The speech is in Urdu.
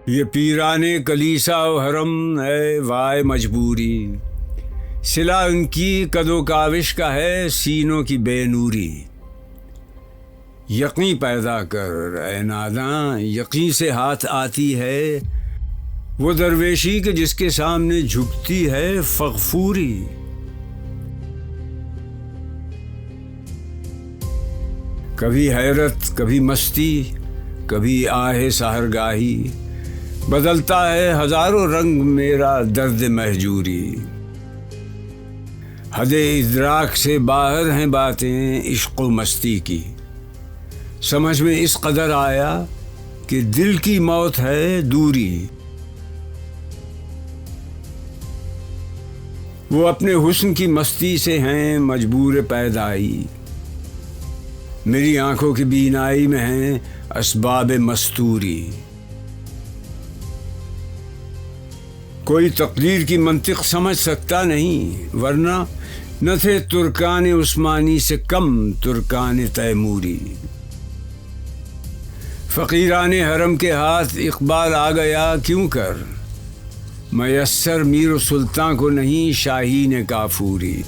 یہ پیرانے کلیسا و حرم ہے وائے مجبوری، صلہ ان کی کد و کاوش کا ہے سینوں کی بے نوری۔ یقین پیدا کر اے ناداں، یقین سے ہاتھ آتی ہے وہ درویشی کہ جس کے سامنے جھکتی ہے فغفوری۔ کبھی حیرت کبھی مستی کبھی آہ سحرگاہی، بدلتا ہے ہزاروں رنگ میرا درد مہجوری۔ حد ادراک سے باہر ہیں باتیں عشق و مستی کی، سمجھ میں اس قدر آیا کہ دل کی موت ہے دوری۔ وہ اپنے حسن کی مستی سے ہیں مجبور پیدائی، میری آنکھوں کی بینائی میں ہیں اسباب مستوری۔ کوئی تقدیر کی منطق سمجھ سکتا نہیں، ورنہ نہ تھے ترکان عثمانی سے کم ترکان تیموری۔ فقیران حرم کے ہاتھ اقبال آ گیا کیوں کر، میسر میر و سلطان کو نہیں شاہین کافوری۔